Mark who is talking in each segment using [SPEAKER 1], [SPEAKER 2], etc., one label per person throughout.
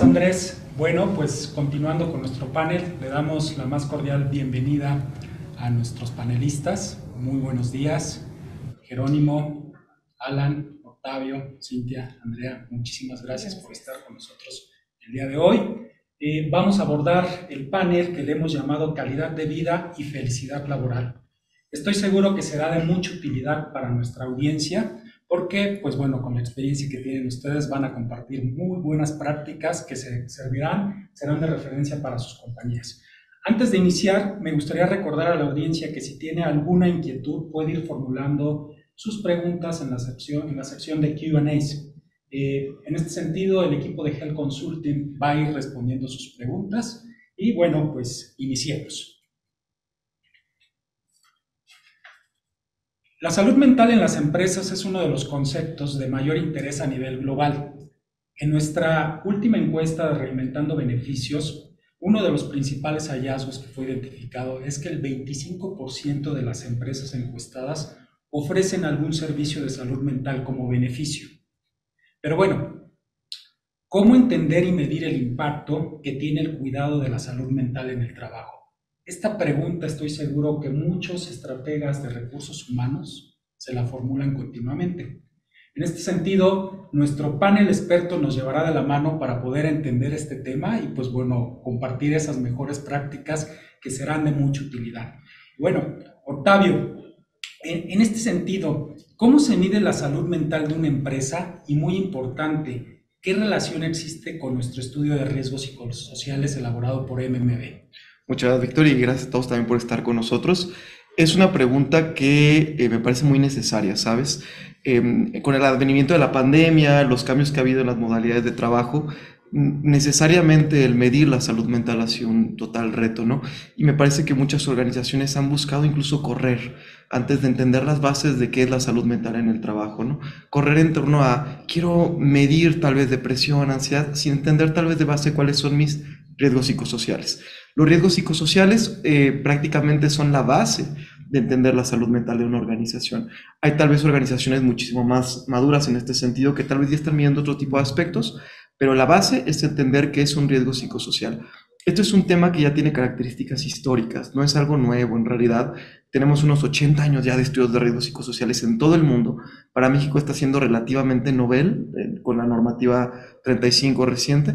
[SPEAKER 1] Andrés. Bueno, pues continuando con nuestro panel, le damos la más cordial bienvenida a nuestros panelistas. Muy buenos días, Jerónimo, Alan, Octavio, Cintia, Andrea, muchísimas gracias por estar con nosotros el día de hoy. Vamos a abordar el panel que le hemos llamado Calidad de Vida y Felicidad Laboral. Estoy seguro que será de mucha utilidad para nuestra audiencia, porque, pues bueno, con la experiencia que tienen ustedes van a compartir muy buenas prácticas que serán de referencia para sus compañías. Antes de iniciar, me gustaría recordar a la audiencia que si tiene alguna inquietud puede ir formulando sus preguntas en la sección de Q&As. En este sentido, el equipo de Health Consulting va a ir respondiendo sus preguntas y bueno, pues iniciemos. La salud mental en las empresas es uno de los conceptos de mayor interés a nivel global. En nuestra última encuesta de Reinventando Beneficios, uno de los principales hallazgos que fue identificado es que el 25% de las empresas encuestadas ofrecen algún servicio de salud mental como beneficio. Pero bueno, ¿cómo entender y medir el impacto que tiene el cuidado de la salud mental en el trabajo? Esta pregunta estoy seguro que muchos estrategas de recursos humanos se la formulan continuamente. En este sentido, nuestro panel experto nos llevará de la mano para poder entender este tema y pues bueno, compartir esas mejores prácticas que serán de mucha utilidad. Bueno, Octavio, en este sentido, ¿cómo se mide la salud mental de una empresa? Y muy importante, ¿qué relación existe con nuestro estudio de riesgos psicosociales elaborado por MMB?
[SPEAKER 2] Muchas gracias, Víctor, y gracias a todos también por estar con nosotros. Es una pregunta que me parece muy necesaria, ¿sabes? Con el advenimiento de la pandemia, los cambios que ha habido en las modalidades de trabajo, necesariamente el medir la salud mental ha sido un total reto, ¿no? Y me parece que muchas organizaciones han buscado incluso correr antes de entender las bases de qué es la salud mental en el trabajo, ¿no? Correr en torno a, quiero medir tal vez depresión, ansiedad, sin entender tal vez de base cuáles son mis riesgos psicosociales. Los riesgos psicosociales prácticamente son la base de entender la salud mental de una organización. Hay tal vez organizaciones muchísimo más maduras en este sentido que tal vez ya están midiendo otro tipo de aspectos, pero la base es entender qué es un riesgo psicosocial. Esto es un tema que ya tiene características históricas, no es algo nuevo en realidad. Tenemos unos 80 años ya de estudios de riesgos psicosociales en todo el mundo. Para México está siendo relativamente novel con la normativa 35 reciente.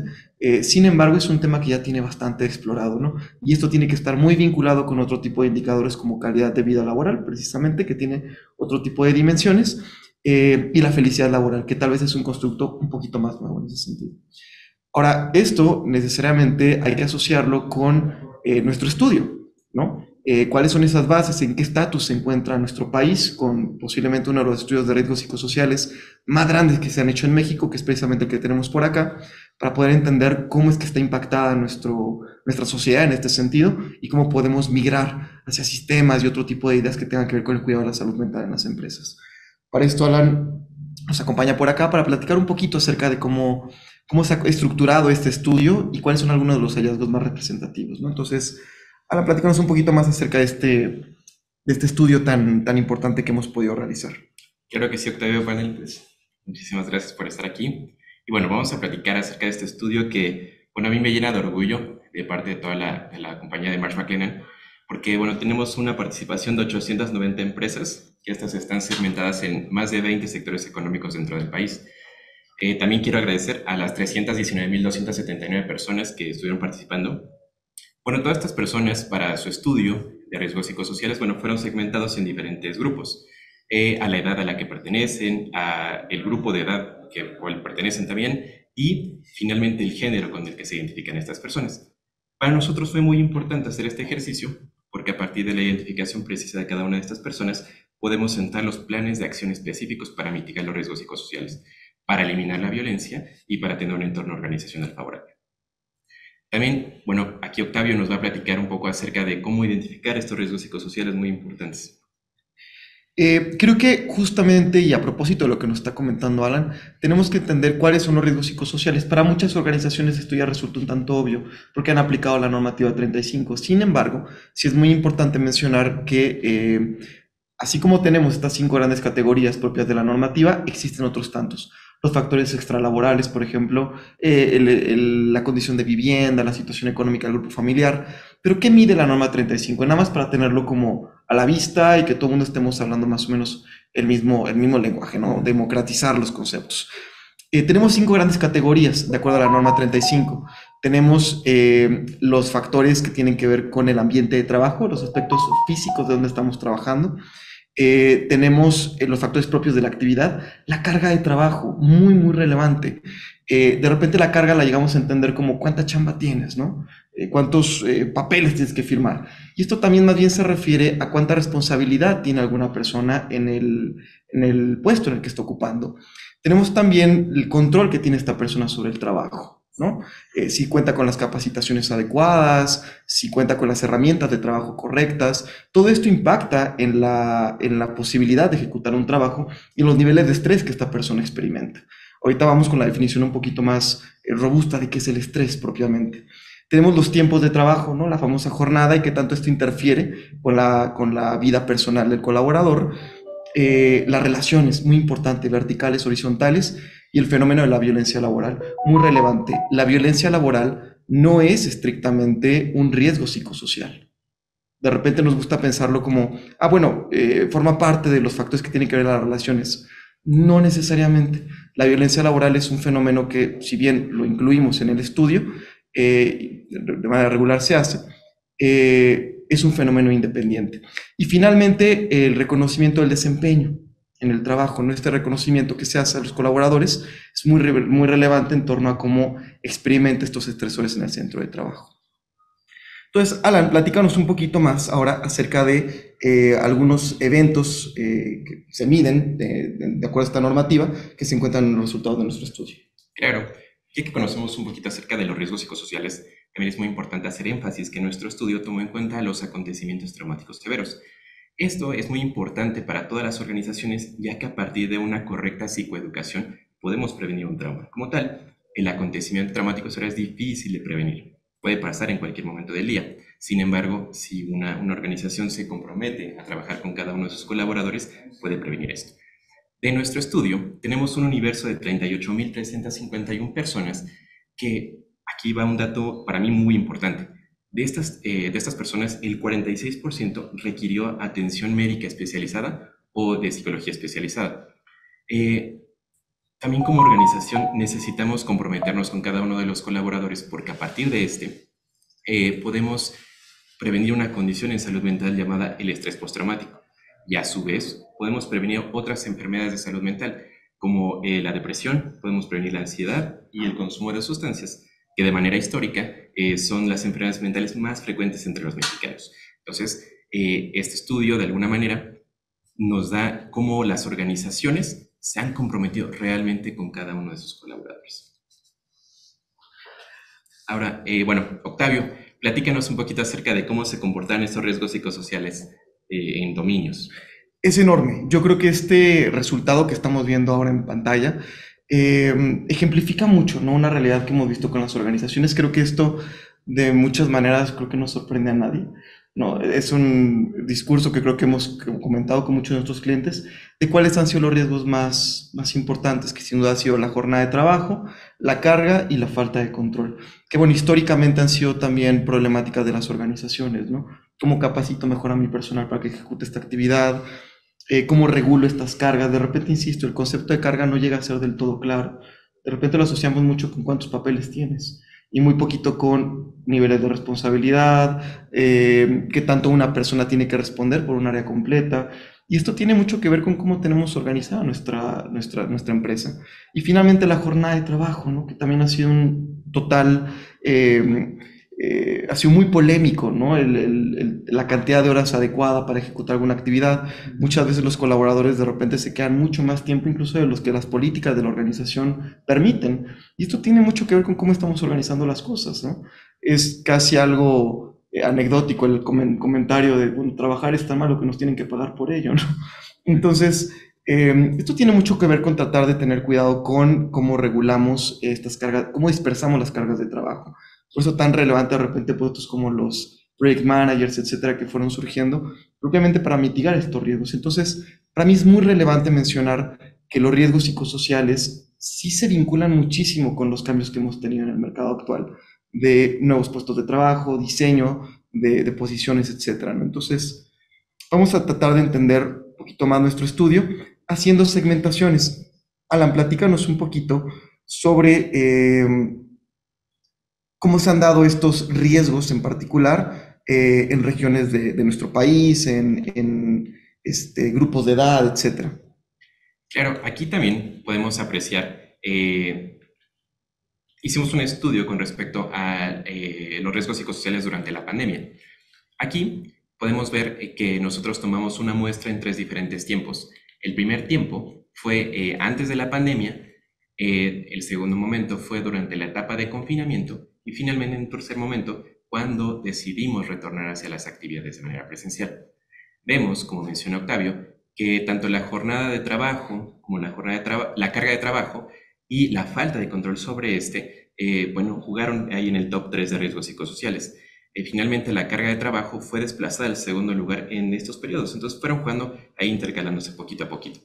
[SPEAKER 2] Sin embargo, es un tema que ya tiene bastante explorado, ¿no? Y esto tiene que estar muy vinculado con otro tipo de indicadores como calidad de vida laboral, precisamente, que tiene otro tipo de dimensiones, y la felicidad laboral, que tal vez es un constructo un poquito más nuevo en ese sentido. Ahora, esto necesariamente hay que asociarlo con nuestro estudio, ¿no? ¿Cuáles son esas bases? ¿En qué estatus se encuentra nuestro país? Con posiblemente uno de los estudios de riesgos psicosociales más grandes que se han hecho en México, que es precisamente el que tenemos por acá, para poder entender cómo es que está impactada nuestra sociedad en este sentido y cómo podemos migrar hacia sistemas y otro tipo de ideas que tengan que ver con el cuidado de la salud mental en las empresas. Para esto, Alan nos acompaña por acá para platicar un poquito acerca de cómo se ha estructurado este estudio y cuáles son algunos de los hallazgos más representativos, ¿no? Entonces, Alan, platícanos un poquito más acerca de este estudio tan importante que hemos podido realizar.
[SPEAKER 3] Claro que sí, Octavio Panel, pues muchísimas gracias por estar aquí. Y bueno, vamos a platicar acerca de este estudio que, bueno, a mí me llena de orgullo de parte de toda la compañía de Marsh McLennan, porque, bueno, tenemos una participación de 890 empresas, que estas están segmentadas en más de 20 sectores económicos dentro del país. También quiero agradecer a las 319.279 personas que estuvieron participando. Bueno, todas estas personas para su estudio de riesgos psicosociales, bueno, fueron segmentados en diferentes grupos, a la edad a la que pertenecen, a el grupo de edad al cual pertenecen también y finalmente el género con el que se identifican estas personas. Para nosotros fue muy importante hacer este ejercicio porque a partir de la identificación precisa de cada una de estas personas podemos sentar los planes de acción específicos para mitigar los riesgos psicosociales, para eliminar la violencia y para tener un entorno organizacional favorable. También, bueno, aquí Octavio nos va a platicar un poco acerca de cómo identificar estos riesgos psicosociales muy importantes.
[SPEAKER 2] Creo que justamente, y a propósito de lo que nos está comentando Alan, tenemos que entender cuáles son los riesgos psicosociales. Para muchas organizaciones esto ya resulta un tanto obvio, porque han aplicado la normativa 35. Sin embargo, sí es muy importante mencionar que así como tenemos estas 5 grandes categorías propias de la normativa, existen otros tantos. los factores extralaborales, por ejemplo, la condición de vivienda, la situación económica del grupo familiar. Pero ¿qué mide la norma 35? Nada más para tenerlo como a la vista y que todo el mundo estemos hablando más o menos el mismo lenguaje, ¿no? Democratizar los conceptos. Tenemos 5 grandes categorías, de acuerdo a la norma 35. Tenemos los factores que tienen que ver con el ambiente de trabajo, los aspectos físicos de donde estamos trabajando. Tenemos los factores propios de la actividad, la carga de trabajo, muy, muy relevante. De repente la carga la llegamos a entender como cuánta chamba tienes, ¿no? Cuántos papeles tienes que firmar. Y esto también más bien se refiere a cuánta responsabilidad tiene alguna persona en el puesto en el que está ocupando. Tenemos también el control que tiene esta persona sobre el trabajo, ¿no? Si cuenta con las capacitaciones adecuadas, si cuenta con las herramientas de trabajo correctas. Todo esto impacta en la posibilidad de ejecutar un trabajo y en los niveles de estrés que esta persona experimenta. Ahorita vamos con la definición un poquito más robusta de qué es el estrés propiamente. Tenemos los tiempos de trabajo, ¿no? La famosa jornada y qué tanto esto interfiere con la vida personal del colaborador. Las relaciones, muy importante, verticales, horizontales, y el fenómeno de la violencia laboral, muy relevante. La violencia laboral no es estrictamente un riesgo psicosocial. De repente nos gusta pensarlo como, forma parte de los factores que tienen que ver las relaciones. No necesariamente. La violencia laboral es un fenómeno que, si bien lo incluimos en el estudio, de manera regular se hace, es un fenómeno independiente. Y finalmente, el reconocimiento del desempeño en el trabajo, ¿no? Este reconocimiento que se hace a los colaboradores es muy relevante en torno a cómo experimenta estos estresores en el centro de trabajo. Entonces, Alan, platícanos un poquito más ahora acerca de algunos eventos que se miden de acuerdo a esta normativa que se encuentran en los resultados de nuestro estudio.
[SPEAKER 3] Claro, ya que conocemos un poquito acerca de los riesgos psicosociales, también es muy importante hacer énfasis que nuestro estudio tomó en cuenta los acontecimientos traumáticos severos. Esto es muy importante para todas las organizaciones, ya que a partir de una correcta psicoeducación podemos prevenir un trauma. Como tal, el acontecimiento traumático severo es difícil de prevenir. Puede pasar en cualquier momento del día. Sin embargo, si una organización se compromete a trabajar con cada uno de sus colaboradores, puede prevenir esto. De nuestro estudio, tenemos un universo de 38.351 personas que, aquí va un dato para mí muy importante. De estas personas, el 46% requirió atención médica especializada o de psicología especializada. También como organización necesitamos comprometernos con cada uno de los colaboradores porque a partir de podemos prevenir una condición en salud mental llamada el estrés postraumático. Y a su vez, podemos prevenir otras enfermedades de salud mental, como la depresión, podemos prevenir la ansiedad y el consumo de sustancias, que de manera histórica son las enfermedades mentales más frecuentes entre los mexicanos. Entonces, este estudio, de alguna manera, nos da cómo las organizaciones se han comprometido realmente con cada uno de sus colaboradores. Ahora, Octavio, platícanos un poquito acerca de cómo se comportan estos riesgos psicosociales en dominios.
[SPEAKER 2] Es enorme. Yo creo que este resultado que estamos viendo ahora en pantalla ejemplifica mucho, ¿no? Una realidad que hemos visto con las organizaciones. Creo que esto, de muchas maneras, creo que no sorprende a nadie, ¿no? Es un discurso que creo que hemos comentado con muchos de nuestros clientes de cuáles han sido los riesgos más importantes, que sin duda ha sido la jornada de trabajo, la carga y la falta de control. Que bueno, históricamente han sido también problemáticas de las organizaciones, ¿no? ¿Cómo capacito mejor a mi personal para que ejecute esta actividad? ¿Cómo regulo estas cargas? De repente, insisto, el concepto de carga no llega a ser del todo claro. De repente lo asociamos mucho con cuántos papeles tienes y muy poquito con niveles de responsabilidad, qué tanto una persona tiene que responder por un área completa. Y esto tiene mucho que ver con cómo tenemos organizada nuestra empresa. Y finalmente la jornada de trabajo, ¿no? Que también ha sido un total, ha sido muy polémico, ¿no? La cantidad de horas adecuada para ejecutar alguna actividad. Muchas veces los colaboradores de repente se quedan mucho más tiempo incluso de los que las políticas de la organización permiten. Y esto tiene mucho que ver con cómo estamos organizando las cosas, ¿no? Es casi algo anecdótico el comentario de, bueno, trabajar es tan malo que nos tienen que pagar por ello, ¿no? Entonces, esto tiene mucho que ver con tratar de tener cuidado con cómo regulamos estas cargas, cómo dispersamos las cargas de trabajo. Por eso tan relevante de repente puestos como los project managers, etcétera, que fueron surgiendo, propiamente para mitigar estos riesgos. Entonces, para mí es muy relevante mencionar que los riesgos psicosociales sí se vinculan muchísimo con los cambios que hemos tenido en el mercado actual, de nuevos puestos de trabajo, diseño de posiciones, etcétera, ¿no? Entonces, vamos a tratar de entender un poquito más nuestro estudio haciendo segmentaciones. Alan, platícanos un poquito sobre cómo se han dado estos riesgos en particular en regiones de nuestro país, en grupos de edad, etcétera.
[SPEAKER 3] Claro, aquí también podemos apreciar, hicimos un estudio con respecto a los riesgos psicosociales durante la pandemia. Aquí podemos ver que nosotros tomamos una muestra en 3 diferentes tiempos. El primer tiempo fue antes de la pandemia, el segundo momento fue durante la etapa de confinamiento y finalmente en un tercer momento cuando decidimos retornar hacia las actividades de manera presencial. Vemos, como mencionó Octavio, que tanto la jornada de trabajo como la carga de trabajo y la falta de control sobre jugaron ahí en el top 3 de riesgos psicosociales. Finalmente la carga de trabajo fue desplazada al segundo lugar en estos periodos, entonces fueron jugando ahí intercalándose poquito a poquito.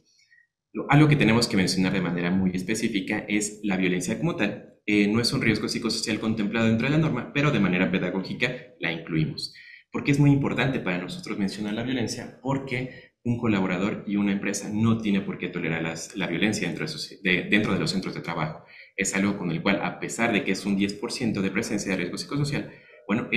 [SPEAKER 3] Algo que tenemos que mencionar de manera muy específica es la violencia como tal. No es un riesgo psicosocial contemplado dentro de la norma, pero de manera pedagógica la incluimos. Porque es muy importante para nosotros mencionar la violencia, porque un colaborador y una empresa no tiene por qué tolerar la violencia dentro de los centros de trabajo. Es algo con el cual, a pesar de que es un 10% de presencia de riesgo psicosocial,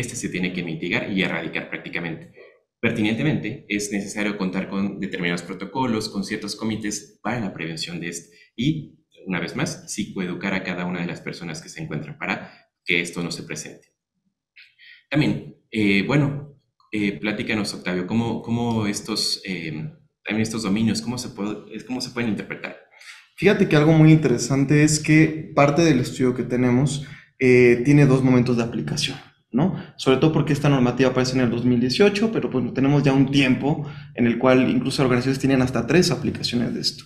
[SPEAKER 3] se tiene que mitigar y erradicar prácticamente. Pertinentemente, es necesario contar con determinados protocolos, con ciertos comités para la prevención de esto. Y, una vez más, psicoeducar a cada una de las personas que se encuentran para que esto no se presente. También, platícanos, Octavio, cómo estos dominios, cómo se pueden interpretar.
[SPEAKER 2] Fíjate que algo muy interesante es que parte del estudio que tenemos tiene 2 momentos de aplicación, ¿no? Sobre todo porque esta normativa aparece en el 2018, pero pues tenemos ya un tiempo en el cual incluso organizaciones tienen hasta 3 aplicaciones de esto.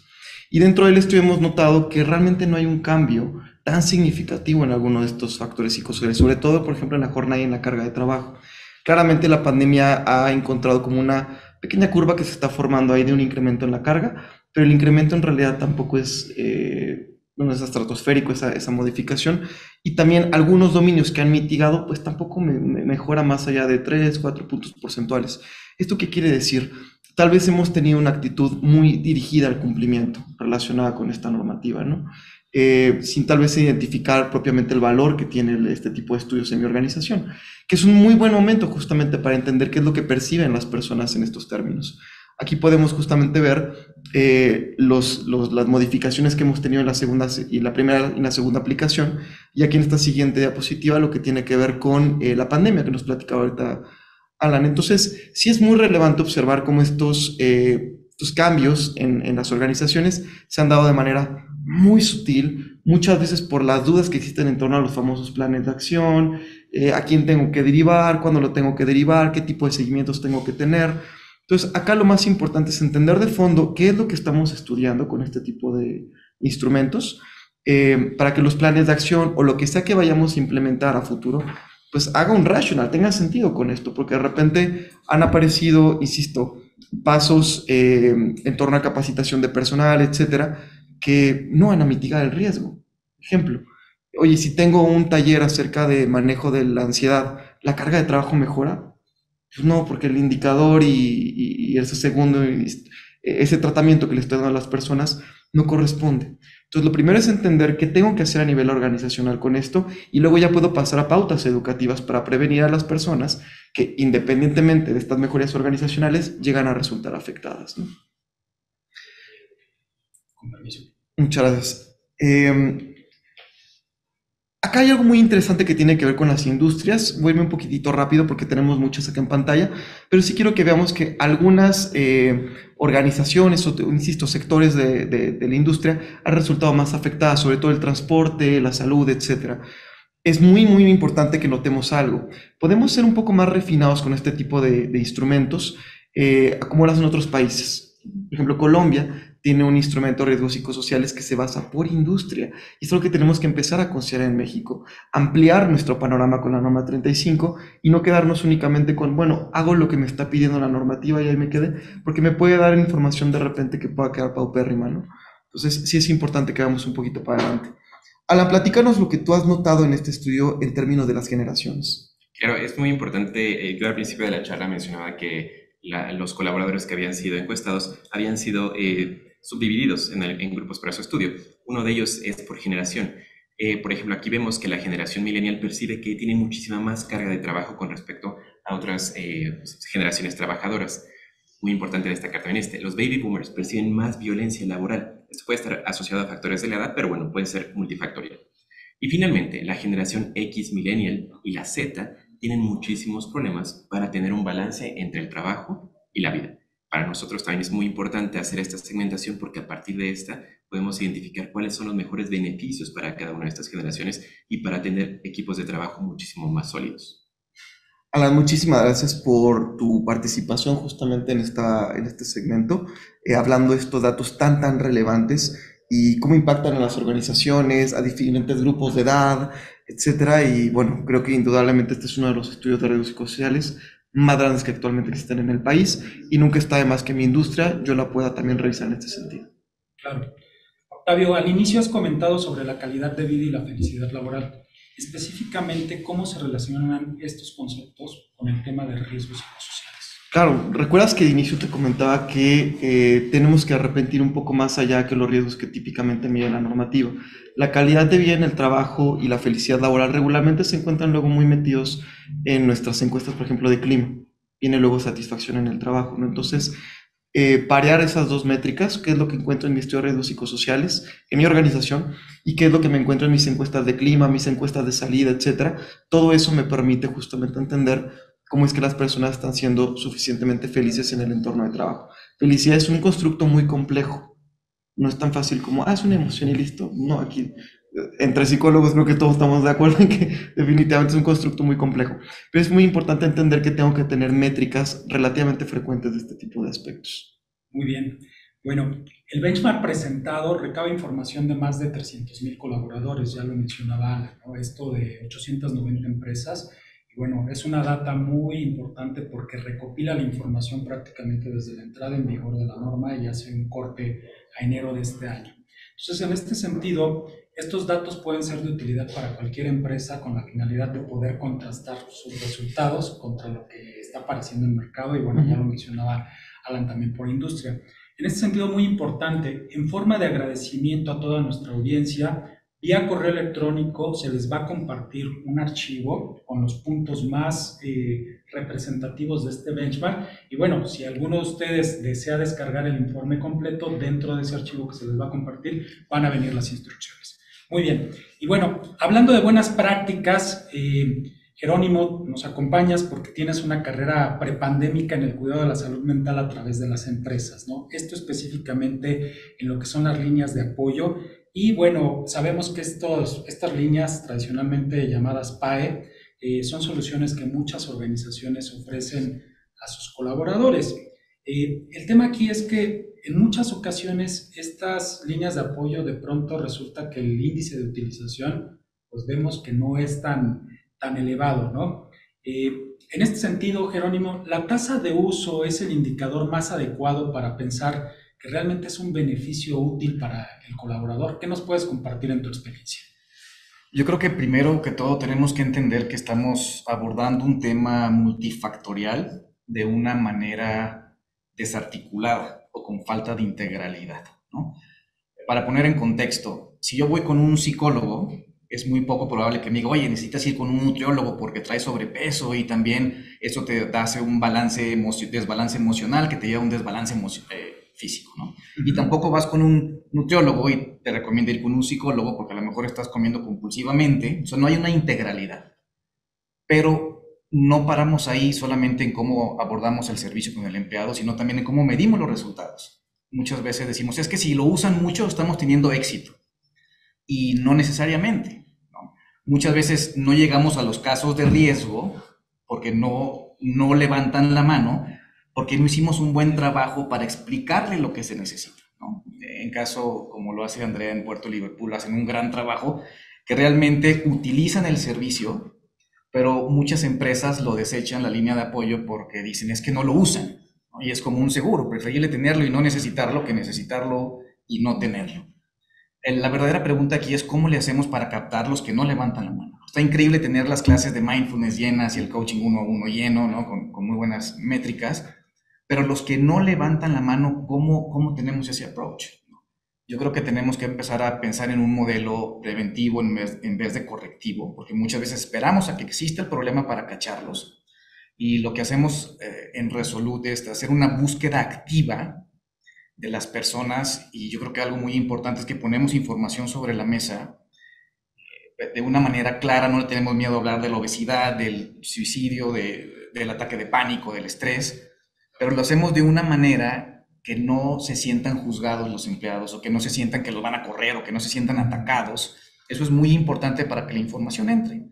[SPEAKER 2] Y dentro del estudio hemos notado que realmente no hay un cambio tan significativo en alguno de estos factores psicosociales, sobre todo, por ejemplo, en la jornada y en la carga de trabajo. Claramente la pandemia ha encontrado como una pequeña curva que se está formando ahí de un incremento en la carga, pero el incremento en realidad tampoco es estratosférico esa modificación, y también algunos dominios que han mitigado pues tampoco mejora más allá de 3, 4 puntos porcentuales. ¿Esto qué quiere decir? Tal vez hemos tenido una actitud muy dirigida al cumplimiento relacionada con esta normativa, ¿no? Sin tal vez identificar propiamente el valor que tiene este tipo de estudios en mi organización, que es un muy buen momento justamente para entender qué es lo que perciben las personas en estos términos. Aquí podemos justamente ver las modificaciones que hemos tenido en la primera y la segunda aplicación, y aquí en esta siguiente diapositiva lo que tiene que ver con la pandemia que nos platicaba ahorita Alan. Entonces, sí es muy relevante observar cómo estos cambios en las organizaciones se han dado de manera muy sutil, muchas veces por las dudas que existen en torno a los famosos planes de acción, a quién tengo que derivar, cuándo lo tengo que derivar, qué tipo de seguimientos tengo que tener. Entonces, acá lo más importante es entender de fondo qué es lo que estamos estudiando con este tipo de instrumentos, para que los planes de acción o lo que sea que vayamos a implementar a futuro, pues haga un rational, tenga sentido con esto, porque de repente han aparecido, insisto, pasos en torno a capacitación de personal, etcétera, que no van a mitigar el riesgo. Ejemplo, oye, si tengo un taller acerca de manejo de la ansiedad, ¿la carga de trabajo mejora? Pues no, porque el indicador y ese segundo, ese tratamiento que le estoy dando a las personas no corresponde. Entonces, lo primero es entender qué tengo que hacer a nivel organizacional con esto, y luego ya puedo pasar a pautas educativas para prevenir a las personas que, independientemente de estas mejorías organizacionales, llegan a resultar afectadas, ¿no? Muchas gracias. Acá hay algo muy interesante que tiene que ver con las industrias. Voy a irme un poquitito rápido porque tenemos muchas acá en pantalla, pero sí quiero que veamos que algunas organizaciones o, insisto, sectores de la industria han resultado más afectadas, sobre todo el transporte, la salud, etc. Es muy, muy importante que notemos algo. Podemos ser un poco más refinados con este tipo de instrumentos, como lo hacen otros países. Por ejemplo, Colombia tiene un instrumento de riesgos psicosociales que se basa por industria. Y esto es lo que tenemos que empezar a considerar en México. Ampliar nuestro panorama con la norma 35 y no quedarnos únicamente con, bueno, hago lo que me está pidiendo la normativa y ahí me quedé, porque me puede dar información de repente que pueda quedar paupérrima, ¿no? Entonces, sí es importante que vamos un poquito para adelante. Alan, platícanos lo que tú has notado en este estudio en términos de las generaciones.
[SPEAKER 3] Claro, es muy importante. Yo al principio de la charla mencionaba que los colaboradores que habían sido encuestados habían sido subdivididos en grupos para su estudio. Uno de ellos es por generación. Por ejemplo, aquí vemos que la generación millennial percibe que tiene muchísima más carga de trabajo con respecto a otras generaciones trabajadoras. Muy importante destacar también los baby boomers perciben más violencia laboral. Esto puede estar asociado a factores de la edad, pero bueno, puede ser multifactorial. Y finalmente, la generación X millennial y la Z tienen muchísimos problemas para tener un balance entre el trabajo y la vida. Para nosotros también es muy importante hacer esta segmentación porque a partir de esta podemos identificar cuáles son los mejores beneficios para cada una de estas generaciones y para tener equipos de trabajo muchísimo más sólidos.
[SPEAKER 2] Alan, muchísimas gracias por tu participación justamente en este segmento, hablando de estos datos tan relevantes y cómo impactan a las organizaciones, a diferentes grupos de edad, etcétera. Y bueno, creo que indudablemente este es uno de los estudios de redes psicosociales más grandes que actualmente existen en el país y nunca está de más que mi industria yo la pueda también revisar en este sentido.
[SPEAKER 1] Claro. Octavio, al inicio has comentado sobre la calidad de vida y la felicidad laboral. Específicamente, ¿cómo se relacionan estos conceptos con el tema de riesgos psicosociales?
[SPEAKER 2] Claro, recuerdas que de inicio te comentaba que tenemos que arrepentir un poco más allá que los riesgos que típicamente mide la normativa. La calidad de vida en el trabajo y la felicidad laboral regularmente se encuentran luego muy metidos en nuestras encuestas, por ejemplo, de clima. Viene luego satisfacción en el trabajo, ¿no? Entonces, parear esas dos métricas, qué es lo que encuentro en mi estudio de riesgos psicosociales, en mi organización, y qué es lo que me encuentro en mis encuestas de clima, mis encuestas de salida, etcétera. Todo eso me permite justamente entender cómo es que las personas están siendo suficientemente felices en el entorno de trabajo. Felicidad es un constructo muy complejo. No es tan fácil como, es una emoción y listo. No, aquí entre psicólogos creo que todos estamos de acuerdo en que definitivamente es un constructo muy complejo. Pero es muy importante entender que tengo que tener métricas relativamente frecuentes de este tipo de aspectos.
[SPEAKER 1] Muy bien. Bueno, el benchmark presentado recaba información de más de 300,000 colaboradores, ya lo mencionaba Alan, ¿no? Esto de 890 empresas. Y bueno, es una data muy importante porque recopila la información prácticamente desde la entrada en vigor de la norma y hace un corte a enero de este año. Entonces, en este sentido, estos datos pueden ser de utilidad para cualquier empresa con la finalidad de poder contrastar sus resultados contra lo que está apareciendo en el mercado y bueno, ya lo mencionaba Alan también por industria. En este sentido, muy importante, en forma de agradecimiento a toda nuestra audiencia, vía correo electrónico se les va a compartir un archivo con los puntos más representativos de este benchmark. Y bueno, si alguno de ustedes desea descargar el informe completo, dentro de ese archivo que se les va a compartir van a venir las instrucciones. Muy bien. Y bueno, hablando de buenas prácticas, Jerónimo, nos acompañas porque tienes una carrera prepandémica en el cuidado de la salud mental a través de las empresas, ¿no? Esto específicamente en lo que son las líneas de apoyo. Y bueno, sabemos que estas líneas tradicionalmente llamadas PAE son soluciones que muchas organizaciones ofrecen a sus colaboradores. El tema aquí es que en muchas ocasiones estas líneas de apoyo de pronto resulta que el índice de utilización, pues vemos que no es tan elevado, ¿no? En este sentido, Jerónimo, ¿la tasa de uso es el indicador más adecuado para pensar que realmente es un beneficio útil para el colaborador? ¿Qué nos puedes compartir en tu experiencia?
[SPEAKER 4] Yo creo que primero que todo tenemos que entender que estamos abordando un tema multifactorial de una manera desarticulada o con falta de integralidad, ¿no? Para poner en contexto, si yo voy con un psicólogo, es muy poco probable que me diga, oye, necesitas ir con un nutriólogo porque traes sobrepeso y también eso te hace un desbalance emocional que te lleva a un desbalance físico, ¿no? Y tampoco vas con un nutriólogo y te recomiendo ir con un psicólogo porque a lo mejor estás comiendo compulsivamente. O sea, no hay una integralidad. Pero no paramos ahí solamente en cómo abordamos el servicio con el empleado, sino también en cómo medimos los resultados. Muchas veces decimos, es que si lo usan mucho estamos teniendo éxito. Y no necesariamente, ¿no? Muchas veces no llegamos a los casos de riesgo porque no levantan la mano, porque no hicimos un buen trabajo para explicarle lo que se necesita, ¿no? En caso, como lo hace Andrea en Puerto Liverpool, hacen un gran trabajo que realmente utilizan el servicio, pero muchas empresas lo desechan, la línea de apoyo, porque dicen es que no lo usan, ¿no? Y es como un seguro, preferible tenerlo y no necesitarlo que necesitarlo y no tenerlo. La verdadera pregunta aquí es cómo le hacemos para captar los que no levantan la mano. Está increíble tener las clases de mindfulness llenas y el coaching uno a uno lleno, ¿no? Con muy buenas métricas, pero los que no levantan la mano, ¿cómo tenemos ese approach? Yo creo que tenemos que empezar a pensar en un modelo preventivo en vez de correctivo, porque muchas veces esperamos a que exista el problema para cacharlos, y lo que hacemos en Resolute es hacer una búsqueda activa de las personas, y yo creo que algo muy importante es que ponemos información sobre la mesa de una manera clara. No le tenemos miedo a hablar de la obesidad, del suicidio, del ataque de pánico, del estrés, pero lo hacemos de una manera que no se sientan juzgados los empleados, o que no se sientan que los van a correr, o que no se sientan atacados. Eso es muy importante para que la información entre.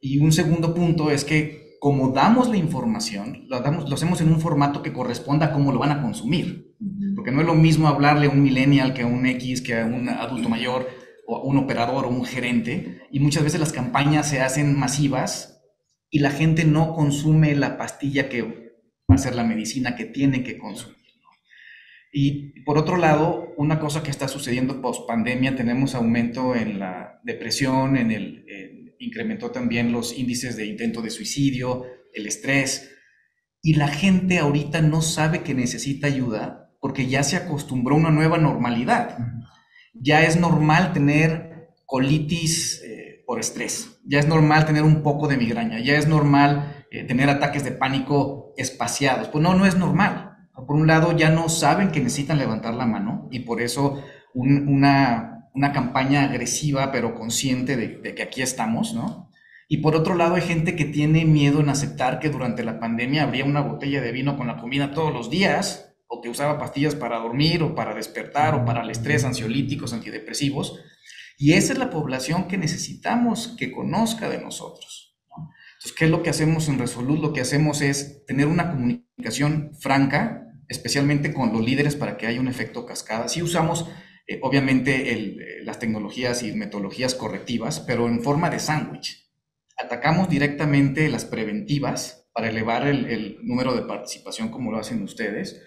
[SPEAKER 4] Y un segundo punto es que, como damos la información, lo hacemos en un formato que corresponda a cómo lo van a consumir. Porque no es lo mismo hablarle a un millennial que a un X, que a un adulto mayor, o a un operador o un gerente. Y muchas veces las campañas se hacen masivas y la gente no consume la pastilla que va a ser la medicina que tiene que consumir. Y por otro lado, una cosa que está sucediendo post pandemia, tenemos aumento en la depresión, incrementó también los índices de intento de suicidio, el estrés, y la gente ahorita no sabe que necesita ayuda porque ya se acostumbró a una nueva normalidad. Ya es normal tener colitis por estrés, ya es normal tener un poco de migraña, ya es normal tener ataques de pánico espaciados. Pues no es normal. Por un lado, ya no saben que necesitan levantar la mano, y por eso una campaña agresiva pero consciente de que aquí estamos, ¿no? Y por otro lado, hay gente que tiene miedo en aceptar que durante la pandemia habría una botella de vino con la comida todos los días, o que usaba pastillas para dormir, o para despertar, o para el estrés, ansiolíticos, antidepresivos. Y esa es la población que necesitamos que conozca de nosotros, ¿no? Entonces, ¿qué es lo que hacemos en Resolute? Lo que hacemos es tener una comunicación franca, especialmente con los líderes, para que haya un efecto cascada. Sí usamos, obviamente, las tecnologías y metodologías correctivas, pero en forma de sándwich. Atacamos directamente las preventivas para elevar el número de participación, como lo hacen ustedes.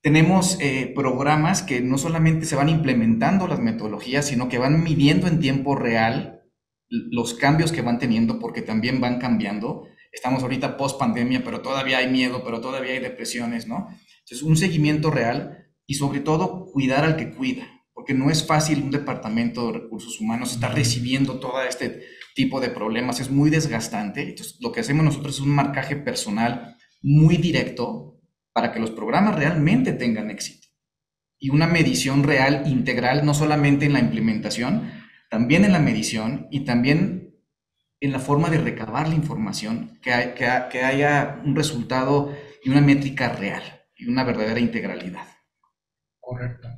[SPEAKER 4] Tenemos programas que no solamente se van implementando las metodologías, sino que van midiendo en tiempo real los cambios que van teniendo, porque también van cambiando. Estamos ahorita post pandemia, pero todavía hay miedo, pero todavía hay depresiones, ¿no? Entonces, un seguimiento real, y sobre todo cuidar al que cuida, porque no es fácil un departamento de recursos humanos estar recibiendo todo este tipo de problemas, es muy desgastante. Entonces, lo que hacemos nosotros es un marcaje personal muy directo para que los programas realmente tengan éxito, y una medición real, integral, no solamente en la implementación, también en la medición, y también en la forma de recabar la información, que haya un resultado y una métrica real y una verdadera integralidad.
[SPEAKER 1] Correcto.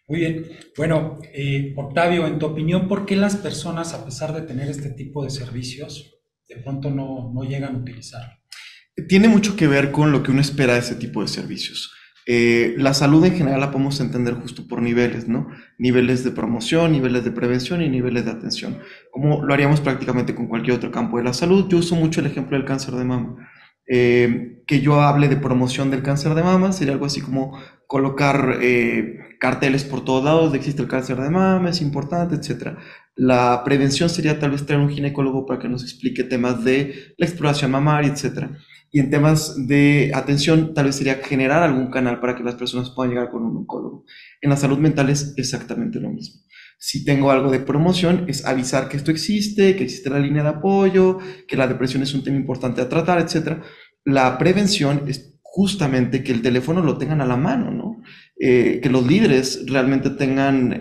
[SPEAKER 1] Muy bien. Bueno, Octavio, en tu opinión, ¿por qué las personas, a pesar de tener este tipo de servicios, de pronto no llegan a utilizarlo?
[SPEAKER 2] Tiene mucho que ver con lo que uno espera de ese tipo de servicios. La salud en general la podemos entender justo por niveles, ¿no? Niveles de promoción, niveles de prevención y niveles de atención, como lo haríamos prácticamente con cualquier otro campo de la salud. Yo uso mucho el ejemplo del cáncer de mama. Que yo hable de promoción del cáncer de mama sería algo así como colocar carteles por todos lados de existe el cáncer de mama, es importante, etc. La prevención sería tal vez traer un ginecólogo para que nos explique temas de la exploración mamaria, etc. Y en temas de atención, tal vez sería generar algún canal para que las personas puedan llegar con un oncólogo. En la salud mental es exactamente lo mismo. Si tengo algo de promoción, es avisar que esto existe, que existe la línea de apoyo, que la depresión es un tema importante a tratar, etc. La prevención es justamente que el teléfono lo tengan a la mano, ¿no? Que los líderes realmente tengan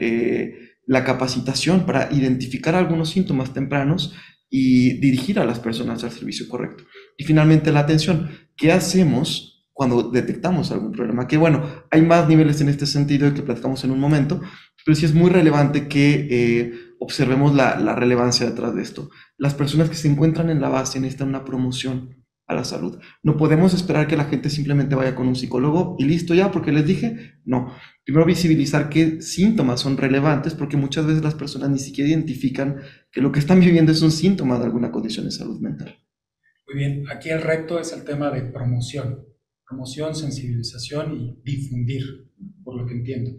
[SPEAKER 2] la capacitación para identificar algunos síntomas tempranos y dirigir a las personas al servicio correcto. Y finalmente la atención. ¿Qué hacemos cuando detectamos algún problema? Que bueno, hay más niveles en este sentido que platicamos en un momento, pero sí es muy relevante que observemos la relevancia detrás de esto. Las personas que se encuentran en la base necesitan una promoción a la salud. No podemos esperar que la gente simplemente vaya con un psicólogo y listo ya, porque les dije, no. Primero visibilizar qué síntomas son relevantes, porque muchas veces las personas ni siquiera identifican que lo que están viviendo es un síntoma de alguna condición de salud mental.
[SPEAKER 1] Muy bien, aquí el reto es el tema de promoción. promoción, sensibilización y difundir, por lo que entiendo.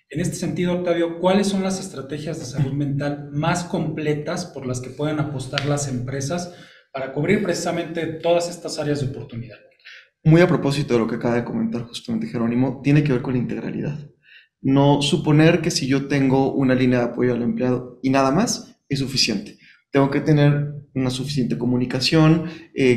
[SPEAKER 1] En este sentido, Octavio, ¿cuáles son las estrategias de salud mental más completas por las que pueden apostar las empresas para cubrir precisamente todas estas áreas de oportunidad?
[SPEAKER 2] Muy a propósito de lo que acaba de comentar justamente Jerónimo, tiene que ver con la integralidad. No suponer que si yo tengo una línea de apoyo al empleado y nada más, es suficiente. Tengo que tener una suficiente comunicación,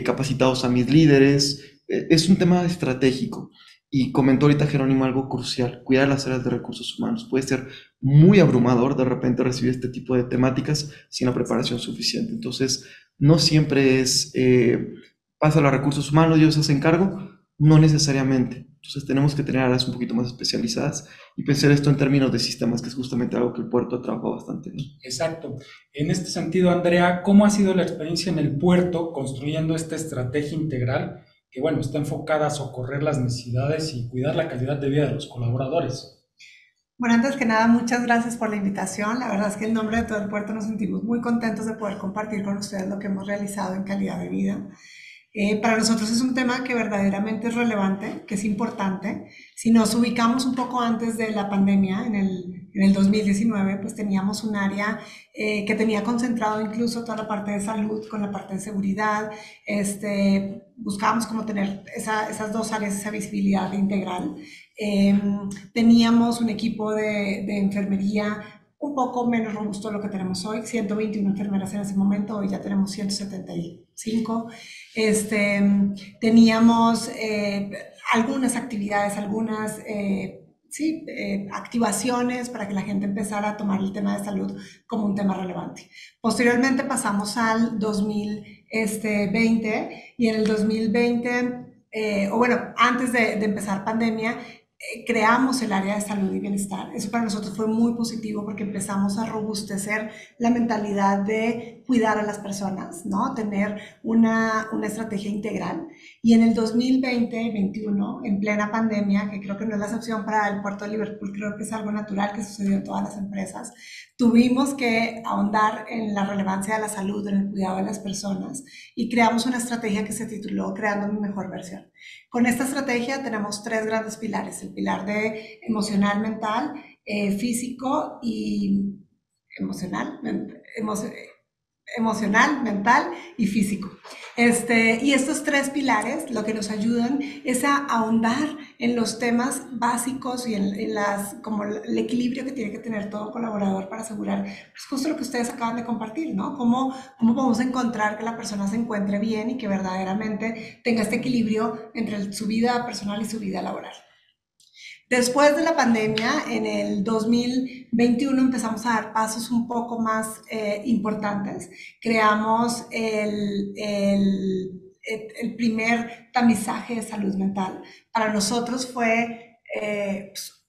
[SPEAKER 2] capacitados a mis líderes. Es un tema estratégico. Y comentó ahorita Jerónimo algo crucial, cuidar las áreas de recursos humanos. Puede ser muy abrumador de repente recibir este tipo de temáticas sin la preparación suficiente. Entonces, no siempre es, pasa a los recursos humanos y ellos se hacen cargo, no necesariamente. Entonces tenemos que tener áreas un poquito más especializadas y pensar esto en términos de sistemas, que es justamente algo que el puerto ha trabajado bastante bien.
[SPEAKER 1] Exacto. En este sentido, Andrea, ¿cómo ha sido la experiencia en el puerto construyendo esta estrategia integral que, bueno, está enfocada a socorrer las necesidades y cuidar la calidad de vida de los colaboradores?
[SPEAKER 5] Bueno, antes que nada, muchas gracias por la invitación. La verdad es que en nombre de todo el puerto nos sentimos muy contentos de poder compartir con ustedes lo que hemos realizado en calidad de vida. Para nosotros es un tema que verdaderamente es relevante, que es importante. Si nos ubicamos un poco antes de la pandemia, en el 2019, pues teníamos un área que tenía concentrado incluso toda la parte de salud con la parte de seguridad. Buscábamos como tener esas dos áreas, esa visibilidad integral. Teníamos un equipo de enfermería un poco menos robusto de lo que tenemos hoy, 121 enfermeras en ese momento, hoy ya tenemos 175. Teníamos algunas actividades, algunas activaciones para que la gente empezara a tomar el tema de salud como un tema relevante. Posteriormente pasamos al 2020 y en el 2020, antes de empezar pandemia, creamos el área de salud y bienestar. Eso para nosotros fue muy positivo porque empezamos a robustecer la mentalidad de cuidar a las personas, ¿no? Tener una estrategia integral. Y en el 2020-21, en plena pandemia, que creo que no es la excepción para el puerto de Liverpool, creo que es algo natural que sucedió en todas las empresas, tuvimos que ahondar en la relevancia de la salud, en el cuidado de las personas y creamos una estrategia que se tituló Creando mi mejor versión. Con esta estrategia tenemos tres grandes pilares: el pilar de emocional, mental, físico y emocional, mental y físico. Y estos tres pilares lo que nos ayudan es a ahondar en los temas básicos y en como el equilibrio que tiene que tener todo colaborador para asegurar pues, justo lo que ustedes acaban de compartir, ¿no? Cómo podemos encontrar que la persona se encuentre bien y que verdaderamente tenga este equilibrio entre su vida personal y su vida laboral. Después de la pandemia, en el 2021 empezamos a dar pasos un poco más importantes. Creamos el primer tamizaje de salud mental. Para nosotros fue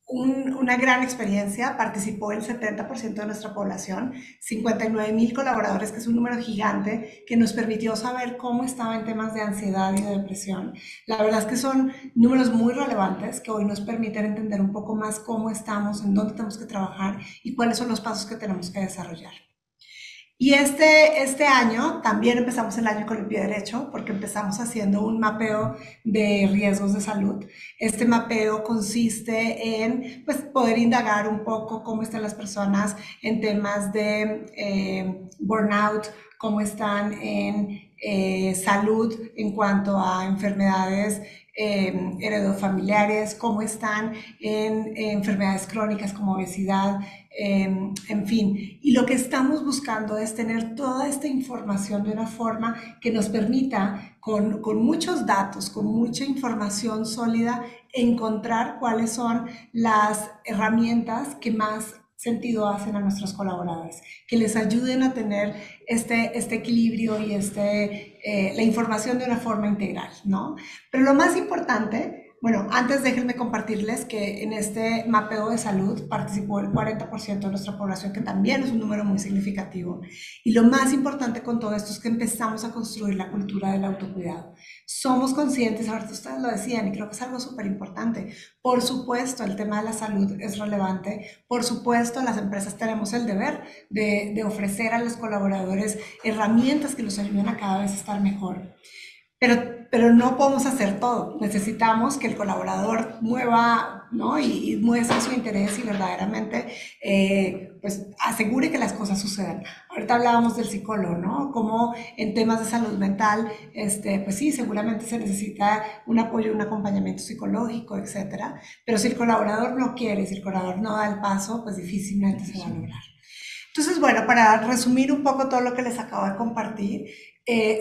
[SPEAKER 5] una gran experiencia. Participó el 70% de nuestra población, 59,000 colaboradores, que es un número gigante, que nos permitió saber cómo estaba en temas de ansiedad y de depresión. La verdad es que son números muy relevantes que hoy nos permiten entender un poco más cómo estamos, en dónde tenemos que trabajar y cuáles son los pasos que tenemos que desarrollar. Y este año también empezamos el año con el pie derecho porque empezamos haciendo un mapeo de riesgos de salud. Este mapeo consiste en pues, poder indagar un poco cómo están las personas en temas de burnout, cómo están en salud en cuanto a enfermedades heredofamiliares, cómo están en enfermedades crónicas como obesidad, en fin. Y lo que estamos buscando es tener toda esta información de una forma que nos permita, con muchos datos, con mucha información sólida, encontrar cuáles son las herramientas que más sentido hacen a nuestros colaboradores, que les ayuden a tener este equilibrio y la información de una forma integral, ¿no? Pero lo más importante, bueno, antes déjenme compartirles que en este mapeo de salud participó el 40% de nuestra población, que también es un número muy significativo. Y lo más importante con todo esto es que empezamos a construir la cultura del autocuidado. Somos conscientes, ahorita ustedes lo decían, y creo que es algo súper importante. Por supuesto, el tema de la salud es relevante. Por supuesto, las empresas tenemos el deber de ofrecer a los colaboradores herramientas que los ayuden a cada vez estar mejor. pero no podemos hacer todo. Necesitamos que el colaborador mueva, ¿no? y muestre su interés y verdaderamente pues asegure que las cosas sucedan. Ahorita hablábamos del psicólogo, ¿no? Como en temas de salud mental, pues sí, seguramente se necesita un apoyo, un acompañamiento psicológico, etcétera. Pero si el colaborador no quiere, si el colaborador no da el paso, pues difícilmente se va a lograr. Entonces, bueno, para resumir un poco todo lo que les acabo de compartir,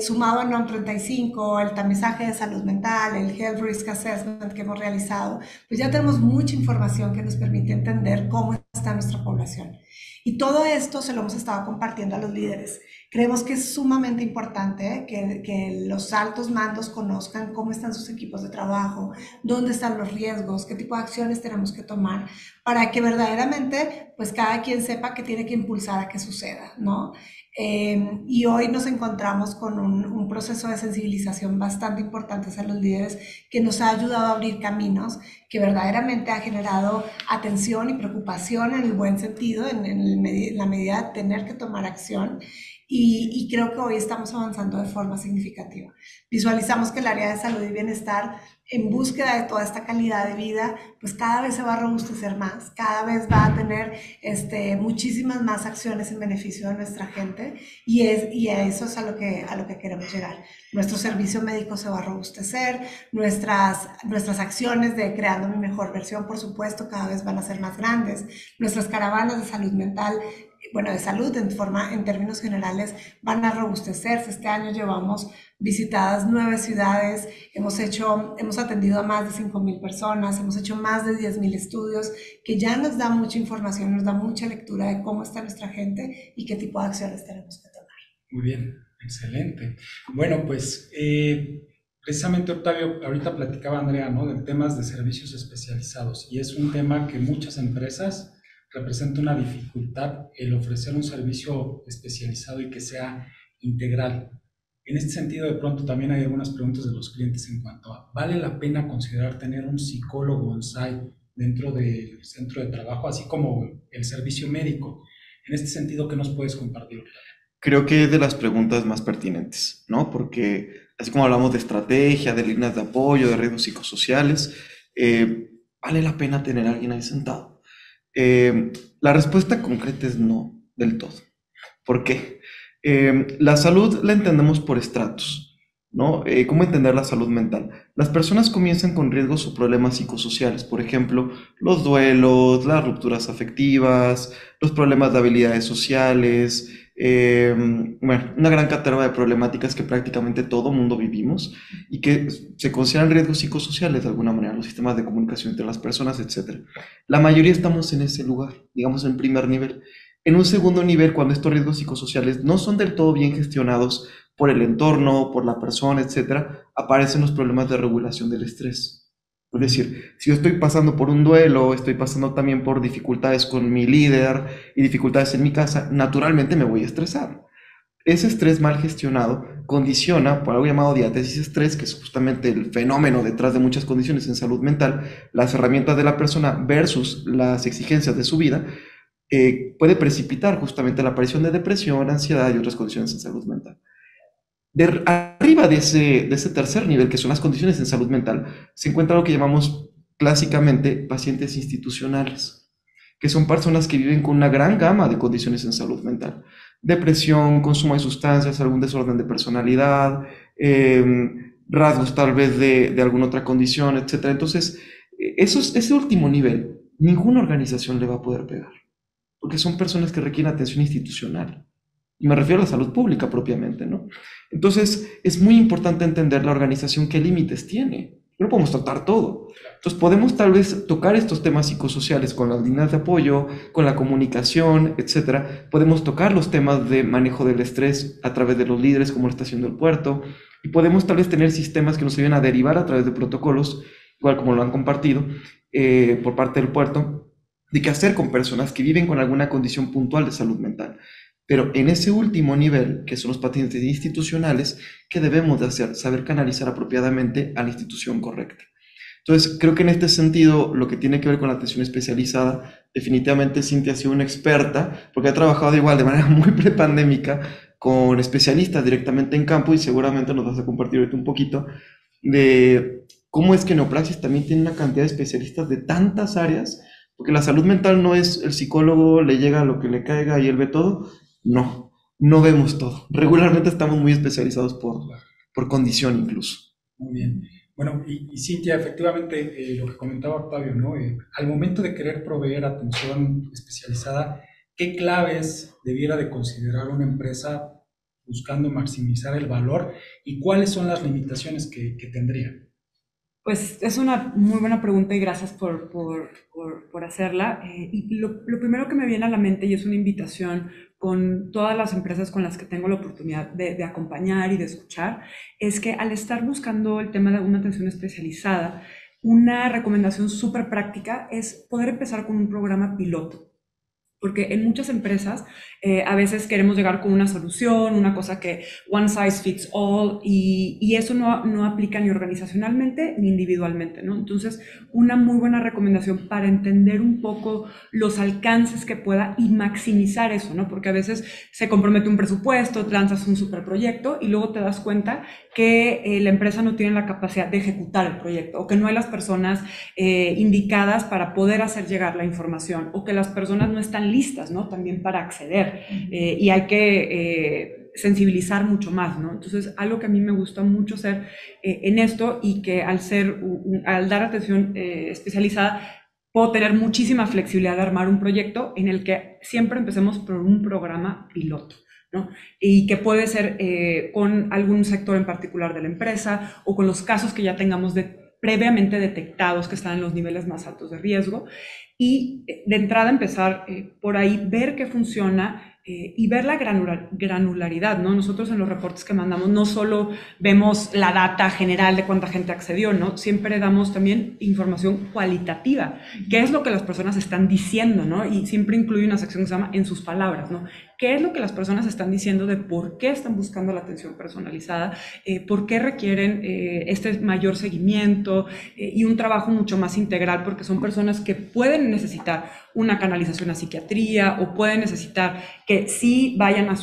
[SPEAKER 5] sumado al NOM 35, el tamizaje de salud mental, el Health Risk Assessment que hemos realizado, pues ya tenemos mucha información que nos permite entender cómo está nuestra población. Y todo esto se lo hemos estado compartiendo a los líderes. Creemos que es sumamente importante que los altos mandos conozcan cómo están sus equipos de trabajo, dónde están los riesgos, qué tipo de acciones tenemos que tomar para que verdaderamente pues cada quien sepa que tiene que impulsar a que suceda, ¿no? Y hoy nos encontramos con un proceso de sensibilización bastante importante hacia los líderes que nos ha ayudado a abrir caminos, que verdaderamente ha generado atención y preocupación en el buen sentido, en la medida de tener que tomar acción. Y creo que hoy estamos avanzando de forma significativa. Visualizamos que el área de salud y bienestar, en búsqueda de toda esta calidad de vida, pues cada vez se va a robustecer más, cada vez va a tener muchísimas más acciones en beneficio de nuestra gente y a eso es a lo que queremos llegar. Nuestro servicio médico se va a robustecer, nuestras acciones de creando mi mejor versión, por supuesto, cada vez van a ser más grandes, nuestras caravanas de salud mental, de salud en términos generales, van a robustecerse. Este año llevamos visitadas 9 ciudades, hemos atendido a más de 5,000 personas, hemos hecho más de 10,000 estudios, que ya nos da mucha información, nos da mucha lectura de cómo está nuestra gente y qué tipo de acciones tenemos que tomar.
[SPEAKER 1] Muy bien, excelente. Bueno, pues precisamente, Octavio, ahorita platicaba Andrea, ¿no?, de temas de servicios especializados, y es un tema que muchas empresas representa una dificultad el ofrecer un servicio especializado y que sea integral. En este sentido, de pronto también hay algunas preguntas de los clientes en cuanto a, ¿vale la pena considerar tener un psicólogo on-site dentro del centro de trabajo, así como el servicio médico? En este sentido, ¿qué nos puedes compartir?
[SPEAKER 2] Creo que es de las preguntas más pertinentes, ¿no? Porque así como hablamos de estrategia, de líneas de apoyo, de riesgos psicosociales, ¿vale la pena tener a alguien ahí sentado? La respuesta concreta es no, del todo. ¿Por qué? La salud la entendemos por estratos, ¿no? ¿Cómo entender la salud mental? Las personas comienzan con riesgos o problemas psicosociales, por ejemplo, los duelos, las rupturas afectivas, los problemas de habilidades sociales, una gran caterva de problemáticas que prácticamente todo mundo vivimos y que se consideran riesgos psicosociales de alguna manera, los sistemas de comunicación entre las personas, etc. La mayoría estamos en ese lugar, digamos en primer nivel. En un segundo nivel, cuando estos riesgos psicosociales no son del todo bien gestionados por el entorno, por la persona, etc., aparecen los problemas de regulación del estrés. Es decir, si yo estoy pasando por un duelo, estoy pasando también por dificultades con mi líder y dificultades en mi casa, naturalmente me voy a estresar. Ese estrés mal gestionado condiciona, por algo llamado diátesis estrés, que es justamente el fenómeno detrás de muchas condiciones en salud mental, las herramientas de la persona versus las exigencias de su vida, puede precipitar justamente la aparición de depresión, ansiedad y otras condiciones en salud mental. Arriba de ese tercer nivel, que son las condiciones en salud mental, se encuentra lo que llamamos clásicamente pacientes institucionales, que son personas que viven con una gran gama de condiciones en salud mental. Depresión, consumo de sustancias, algún desorden de personalidad, rasgos tal vez de alguna otra condición, etc. Entonces, ese último nivel, ninguna organización le va a poder pegar, porque son personas que requieren atención institucional. Y me refiero a la salud pública propiamente, ¿no? Entonces, es muy importante entender la organización qué límites tiene. No podemos tratar todo. Entonces, podemos tal vez tocar estos temas psicosociales con las líneas de apoyo, con la comunicación, etc. Podemos tocar los temas de manejo del estrés a través de los líderes, como lo está haciendo el puerto. Y podemos tal vez tener sistemas que nos ayuden a derivar a través de protocolos, igual como lo han compartido por parte del puerto, de qué hacer con personas que viven con alguna condición puntual de salud mental. Pero en ese último nivel, que son los pacientes institucionales, ¿qué debemos de hacer? Saber canalizar apropiadamente a la institución correcta. Entonces, creo que en este sentido, lo que tiene que ver con la atención especializada, definitivamente Cintia ha sido una experta, porque ha trabajado igual de manera muy prepandémica con especialistas directamente en campo y seguramente nos vas a compartir ahorita un poquito de cómo es que Neopraxis también tiene una cantidad de especialistas de tantas áreas, porque la salud mental no es el psicólogo le llega lo que le caiga y él ve todo. No, no vemos todo. Regularmente estamos muy especializados por condición incluso.
[SPEAKER 1] Muy bien. Bueno, y Cintia, efectivamente, lo que comentaba Octavio, ¿no? Al momento de querer proveer atención especializada, ¿qué claves debiera de considerar una empresa buscando maximizar el valor y cuáles son las limitaciones que tendría?
[SPEAKER 6] Pues es una muy buena pregunta y gracias por hacerla. Y lo primero que me viene a la mente, y es una invitación con todas las empresas con las que tengo la oportunidad de acompañar y de escuchar, es que al estar buscando el tema de una atención especializada, una recomendación súper práctica es poder empezar con un programa piloto. Porque en muchas empresas a veces queremos llegar con una solución, una cosa que one size fits all, y eso no aplica ni organizacionalmente ni individualmente, ¿no? Entonces, una muy buena recomendación para entender un poco los alcances que pueda y maximizar eso, ¿no? Porque a veces se compromete un presupuesto, lanzas un superproyecto y luego te das cuenta que la empresa no tiene la capacidad de ejecutar el proyecto, o que no hay las personas indicadas para poder hacer llegar la información, o que las personas no están listas, ¿no? También para acceder, y hay que sensibilizar mucho más, ¿no? Entonces, algo que a mí me gusta mucho hacer en esto, y que al dar atención especializada, puedo tener muchísima flexibilidad de armar un proyecto en el que siempre empecemos por un programa piloto, ¿no? Y que puede ser con algún sector en particular de la empresa, o con los casos que ya tengamos previamente detectados que están en los niveles más altos de riesgo, y de entrada empezar por ahí, ver qué funciona y ver la granularidad, ¿no? Nosotros en los reportes que mandamos no solo vemos la data general de cuánta gente accedió, ¿no? Siempre damos también información cualitativa, qué es lo que las personas están diciendo, ¿no? Y siempre incluye una sección que se llama En sus palabras, ¿no? ¿Qué es lo que las personas están diciendo de por qué están buscando la atención personalizada, por qué requieren este mayor seguimiento y un trabajo mucho más integral? Porque son personas que pueden necesitar una canalización a psiquiatría, o pueden necesitar que sí vayan a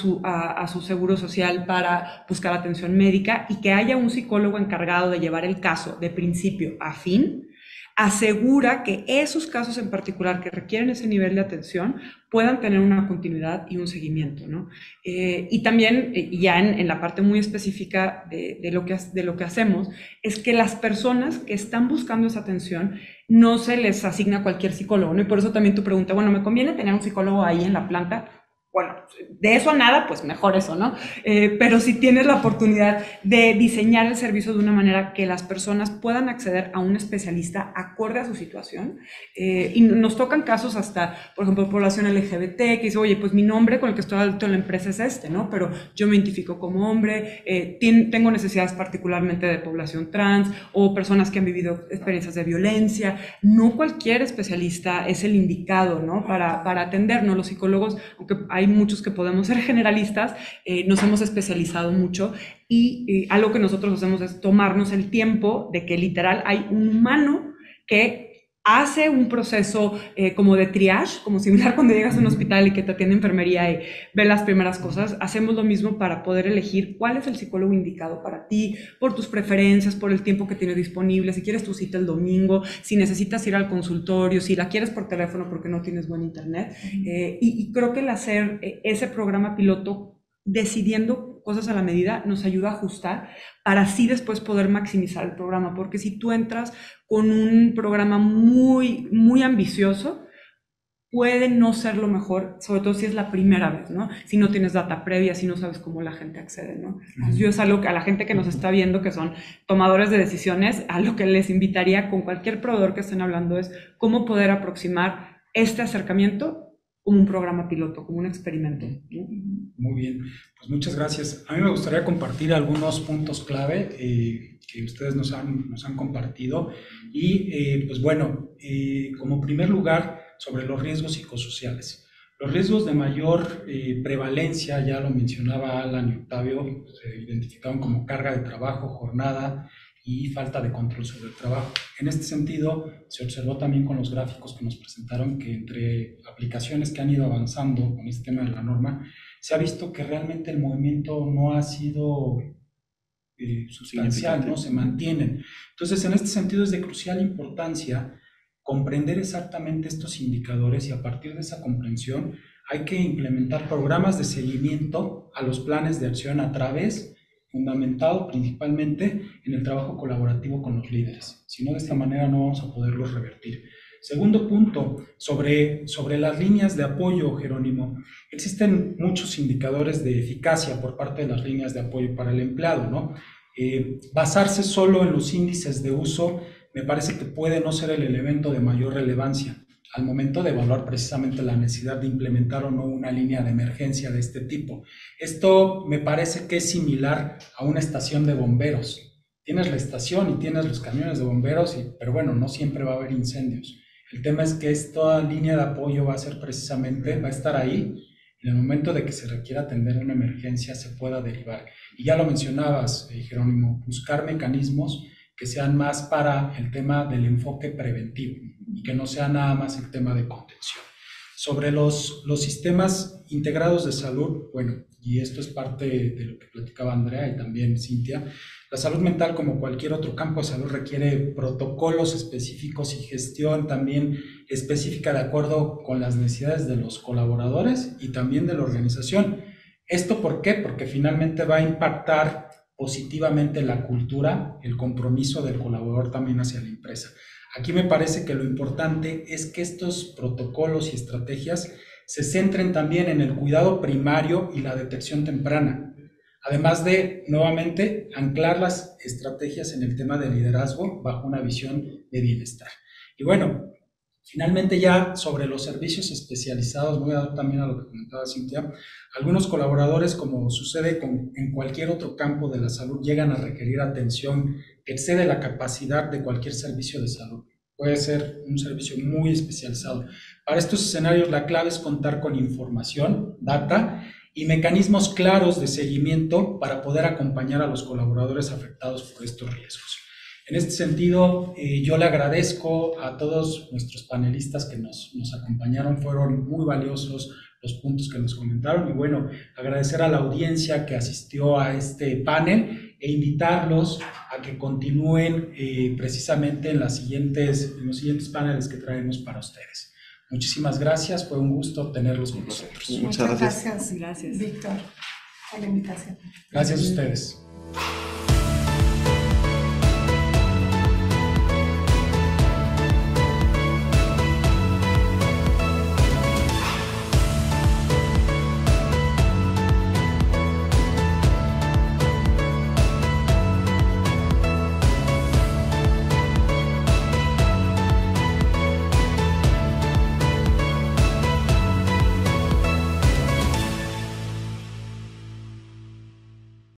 [SPEAKER 6] su seguro social para buscar atención médica, y que haya un psicólogo encargado de llevar el caso de principio a fin, asegura que esos casos en particular que requieren ese nivel de atención puedan tener una continuidad y un seguimiento, ¿no? Y también, ya en la parte muy específica de lo que hacemos, es que las personas que están buscando esa atención no se les asigna cualquier psicólogo, ¿no? Y por eso también tu pregunta, bueno, ¿me conviene tener un psicólogo ahí en la planta? Bueno, de eso a nada, pues mejor eso, ¿no? Pero si tienes la oportunidad de diseñar el servicio de una manera que las personas puedan acceder a un especialista acorde a su situación, y nos tocan casos hasta, por ejemplo, población LGBT, que dice, oye, pues mi nombre con el que estoy adulto en la empresa es este, ¿no? Pero yo me identifico como hombre, tengo necesidades particularmente de población trans, o personas que han vivido experiencias de violencia. No cualquier especialista es el indicado, ¿no? Para atendernos. Los psicólogos, aunque hay muchos que podemos ser generalistas, nos hemos especializado mucho, y algo que nosotros hacemos es tomarnos el tiempo de que literal hay un humano que hace un proceso como de triage, como similar cuando llegas a un hospital y que te atiende enfermería y ve las primeras cosas. Hacemos lo mismo para poder elegir cuál es el psicólogo indicado para ti, por tus preferencias, por el tiempo que tienes disponible, si quieres tu cita el domingo, si necesitas ir al consultorio, si la quieres por teléfono porque no tienes buen internet. Y creo que el hacer ese programa piloto, decidiendo cosas a la medida, nos ayuda a ajustar para así después poder maximizar el programa. Porque si tú entras con un programa muy, muy ambicioso, puede no ser lo mejor, sobre todo si es la primera vez, ¿no? Si no tienes data previa, si no sabes cómo la gente accede, ¿no? Entonces yo es algo que a la gente que nos está viendo, que son tomadores de decisiones, a lo que les invitaría con cualquier proveedor que estén hablando es cómo poder aproximar este acercamiento como un programa piloto, como un experimento, ¿no?
[SPEAKER 1] Muy bien, pues muchas gracias. A mí me gustaría compartir algunos puntos clave que ustedes nos han compartido. Y pues bueno, como primer lugar, sobre los riesgos psicosociales. Los riesgos de mayor prevalencia, ya lo mencionaba Alan y Octavio, se identificaron como carga de trabajo, jornada y falta de control sobre el trabajo. En este sentido, se observó también con los gráficos que nos presentaron que entre aplicaciones que han ido avanzando con este tema de la norma, se ha visto que realmente el movimiento no ha sido sustancial, ¿no? Se mantienen. Entonces, en este sentido es de crucial importancia comprender exactamente estos indicadores y a partir de esa comprensión hay que implementar programas de seguimiento a los planes de acción a través, fundamentado principalmente en el trabajo colaborativo con los líderes. Si no, de esta manera no vamos a poderlos revertir. Segundo punto, sobre las líneas de apoyo, Jerónimo. Existen muchos indicadores de eficacia por parte de las líneas de apoyo para el empleado, ¿no? Basarse solo en los índices de uso me parece que puede no ser el elemento de mayor relevancia al momento de evaluar precisamente la necesidad de implementar o no una línea de emergencia de este tipo. Esto me parece que es similar a una estación de bomberos. Tienes la estación y tienes los camiones de bomberos, pero bueno, no siempre va a haber incendios. El tema es que esta línea de apoyo va a ser precisamente, va a estar ahí, en el momento de que se requiera atender una emergencia se pueda derivar. Y ya lo mencionabas, Jerónimo, buscar mecanismos que sean más para el tema del enfoque preventivo y que no sea nada más el tema de contención. Sobre los sistemas integrados de salud, bueno, y esto es parte de lo que platicaba Andrea y también Cintia, la salud mental, como cualquier otro campo de salud, requiere protocolos específicos y gestión también específica de acuerdo con las necesidades de los colaboradores y también de la organización. ¿Esto por qué? Porque finalmente va a impactar positivamente la cultura, el compromiso del colaborador también hacia la empresa. Aquí me parece que lo importante es que estos protocolos y estrategias se centren también en el cuidado primario y la detección temprana, además de, nuevamente, anclar las estrategias en el tema de liderazgo bajo una visión de bienestar. Y bueno, finalmente ya sobre los servicios especializados, voy a dar también a lo que comentaba Cintia, algunos colaboradores, como sucede en cualquier otro campo de la salud, llegan a requerir atención que excede la capacidad de cualquier servicio de salud. Puede ser un servicio muy especializado. Para estos escenarios la clave es contar con información, data y mecanismos claros de seguimiento para poder acompañar a los colaboradores afectados por estos riesgos. En este sentido, yo le agradezco a todos nuestros panelistas que nos acompañaron, fueron muy valiosos los puntos que nos comentaron y bueno, agradecer a la audiencia que asistió a este panel e invitarlos a que continúen precisamente en los siguientes paneles que traemos para ustedes. Muchísimas gracias, fue un gusto tenerlos con nosotros.
[SPEAKER 5] Muchas gracias, Víctor, por la invitación.
[SPEAKER 1] Gracias a ustedes.